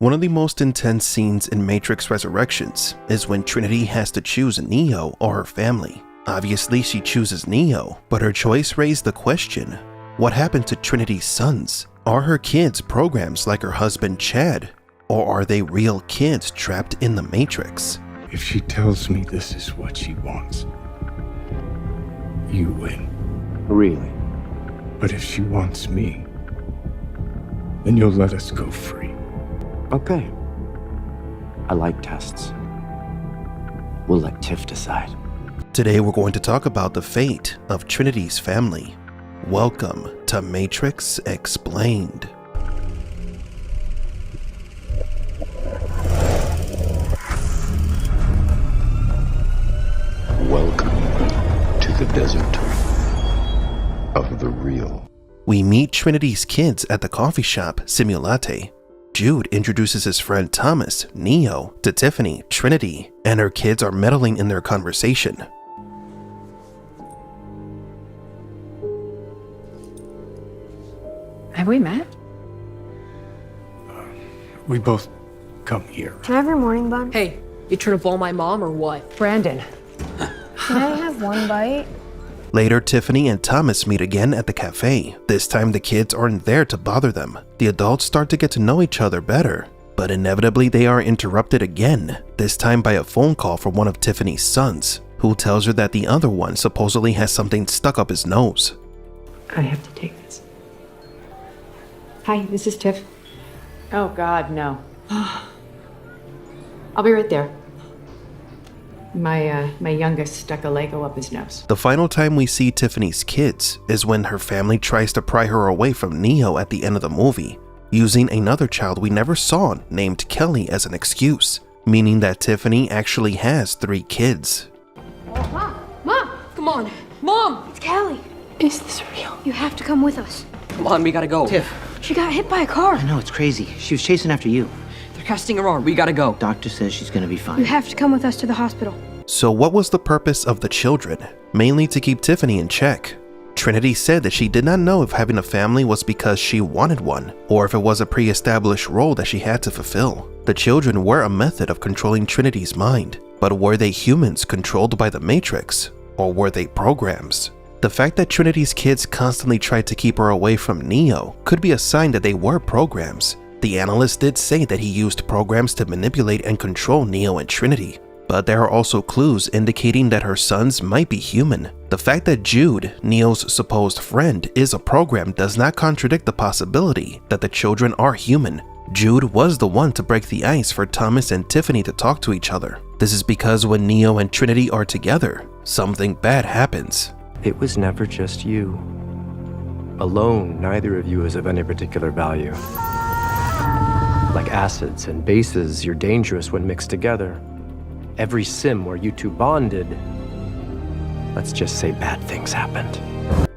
One of the most intense scenes in Matrix Resurrections is when Trinity has to choose Neo or her family. Obviously, she chooses Neo, but her choice raised the question, what happened to Trinity's sons? Are her kids programs like her husband Chad, or are they real kids trapped in the Matrix? If she tells me this is what she wants, you win. Really? But if she wants me, then you'll let us go free. Okay. I like tests. We'll let Tiff decide. Today we're going to talk about the fate of Trinity's family. Welcome to Matrix Explained. Welcome to the desert of the real. We meet Trinity's kids at the coffee shop Simulate. Jude introduces his friend Thomas, Neo, to Tiffany, Trinity, and her kids are meddling in their conversation. Have we met? We both come here. Can I have your morning bun? Hey, you trying to ball my mom or what? Brandon. Can I have one bite? Later, Tiffany and Thomas meet again at the cafe. This time the kids aren't there to bother them. The adults start to get to know each other better, but inevitably they are interrupted again, this time by a phone call from one of Tiffany's sons, who tells her that the other one supposedly has something stuck up his nose. I have to take this. Hi, this is Tiff. Oh God, no. I'll be right there. My youngest stuck a Lego up his nose. The final time we see Tiffany's kids is when her family tries to pry her away from Neo at the end of the movie, using another child we never saw named Kelly as an excuse, meaning that Tiffany actually has 3 kids. Mom! Come on. Mom! It's Callie. Is this real? You have to come with us. Come on, we gotta go. Tiff, She got hit by a car. I know, it's crazy. She was chasing after you. They're casting her on. We gotta go. Doctor says she's gonna be You fine. have to come with us to the hospital. So what was the purpose of the children? Mainly to keep Tiffany in check. Trinity said that she did not know if having a family was because she wanted one, or if it was a pre-established role that she had to fulfill. The children were a method of controlling Trinity's mind, but were they humans controlled by the Matrix, or were they programs? The fact that Trinity's kids constantly tried to keep her away from Neo could be a sign that they were programs. The analyst did say that he used programs to manipulate and control Neo and Trinity, but there are also clues indicating that her sons might be human. The fact that Jude, Neo's supposed friend, is a program does not contradict the possibility that the children are human. Jude was the one to break the ice for Thomas and Tiffany to talk to each other. This is because when Neo and Trinity are together, something bad happens. It was never just you. Alone, neither of you is of any particular value. Like acids and bases, you're dangerous when mixed together. Every sim where you two bonded, let's just say bad things happened.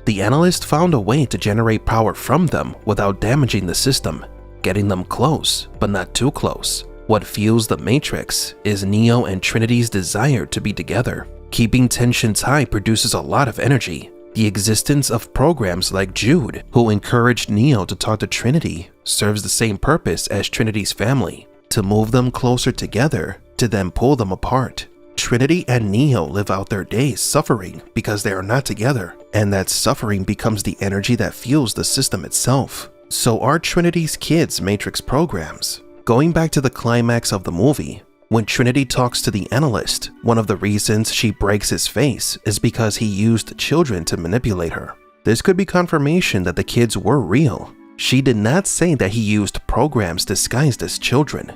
The analyst found a way to generate power from them without damaging the system, getting them close, but not too close. What fuels the Matrix is Neo and Trinity's desire to be together. Keeping tensions high produces a lot of energy. The existence of programs like Jude, who encouraged Neo to talk to Trinity, serves the same purpose as Trinity's family, to move them closer together, to then pull them apart. Trinity and Neo live out their days suffering because they are not together, and that suffering becomes the energy that fuels the system itself. So are Trinity's kids Matrix programs? Going back to the climax of the movie, when Trinity talks to the analyst, one of the reasons she breaks his face is because he used children to manipulate her. This could be confirmation that the kids were real. She did not say that he used programs disguised as children.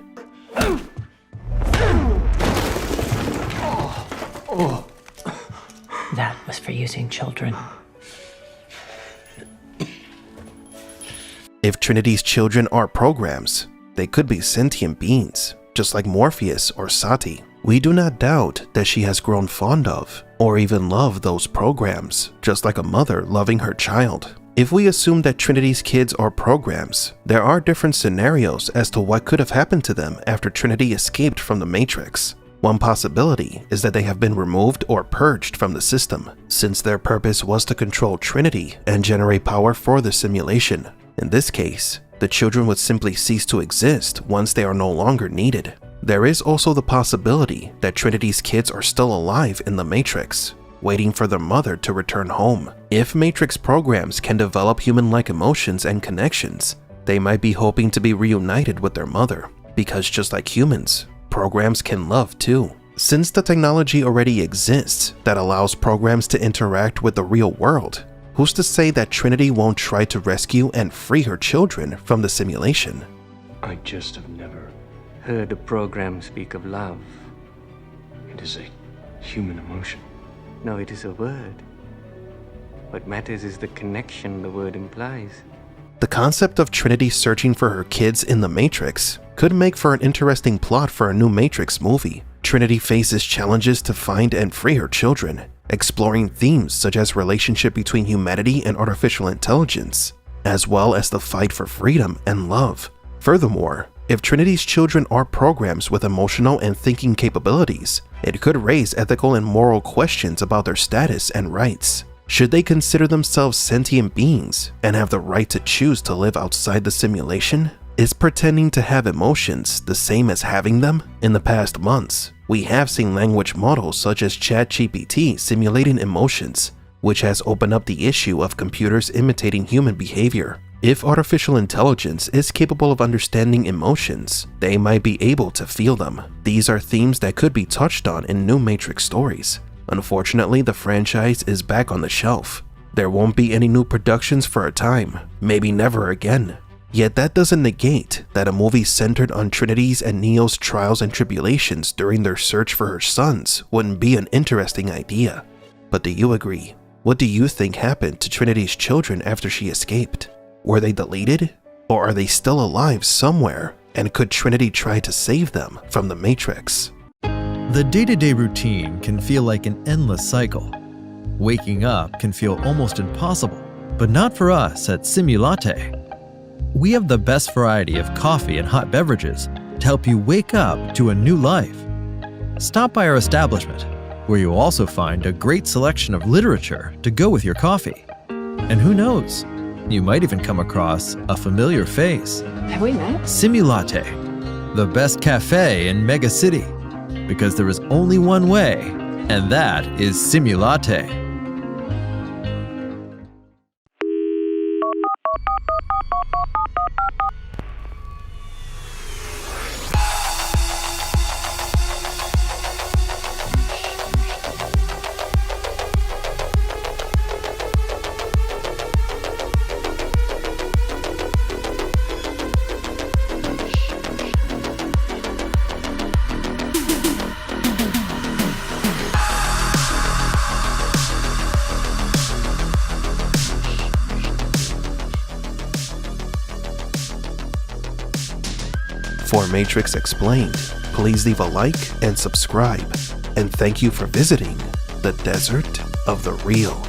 That was for using children. If Trinity's children are programs, they could be sentient beings, just like Morpheus or Sati. We do not doubt that she has grown fond of, or even love those programs, just like a mother loving her child. If we assume that Trinity's kids are programs, there are different scenarios as to what could have happened to them after Trinity escaped from the Matrix. One possibility is that they have been removed or purged from the system, since their purpose was to control Trinity and generate power for the simulation. In this case, The children would simply cease to exist once they are no longer needed. There is also the possibility that Trinity's kids are still alive in the Matrix, waiting for their mother to return home. If Matrix programs can develop human-like emotions and connections, they might be hoping to be reunited with their mother, because just like humans, programs can love too. Since the technology already exists that allows programs to interact with the real world, who's to say that Trinity won't try to rescue and free her children from the simulation? I just have never heard a program speak of love. It is a human emotion. No, it is a word. What matters is the connection the word implies. The concept of Trinity searching for her kids in the Matrix could make for an interesting plot for a new Matrix movie. Trinity faces challenges to find and free her children, exploring themes such as relationship between humanity and artificial intelligence, as well as the fight for freedom and love. Furthermore, if Trinity's children are programs with emotional and thinking capabilities, it could raise ethical and moral questions about their status and rights. Should they consider themselves sentient beings and have the right to choose to live outside the simulation? Is pretending to have emotions the same as having them? In the past months, we have seen language models such as ChatGPT simulating emotions, which has opened up the issue of computers imitating human behavior. If artificial intelligence is capable of understanding emotions, they might be able to feel them. These are themes that could be touched on in new Matrix stories. Unfortunately, the franchise is back on the shelf. There won't be any new productions for a time, maybe never again. Yet that doesn't negate that a movie centered on Trinity's and Neo's trials and tribulations during their search for her sons wouldn't be an interesting idea. But do you agree? What do you think happened to Trinity's children after she escaped? Were they deleted? Or are they still alive somewhere? And could Trinity try to save them from the Matrix? The day-to-day routine can feel like an endless cycle. Waking up can feel almost impossible, but not for us at Simulate. We have the best variety of coffee and hot beverages to help you wake up to a new life. Stop by our establishment, where you'll also find a great selection of literature to go with your coffee. And who knows, you might even come across a familiar face. Have we met? Simulate, the best cafe in Mega City, because there is only one way, and that is Simulate. For Matrix Explained, please leave a like and subscribe. And thank you for visiting the Desert of the Real.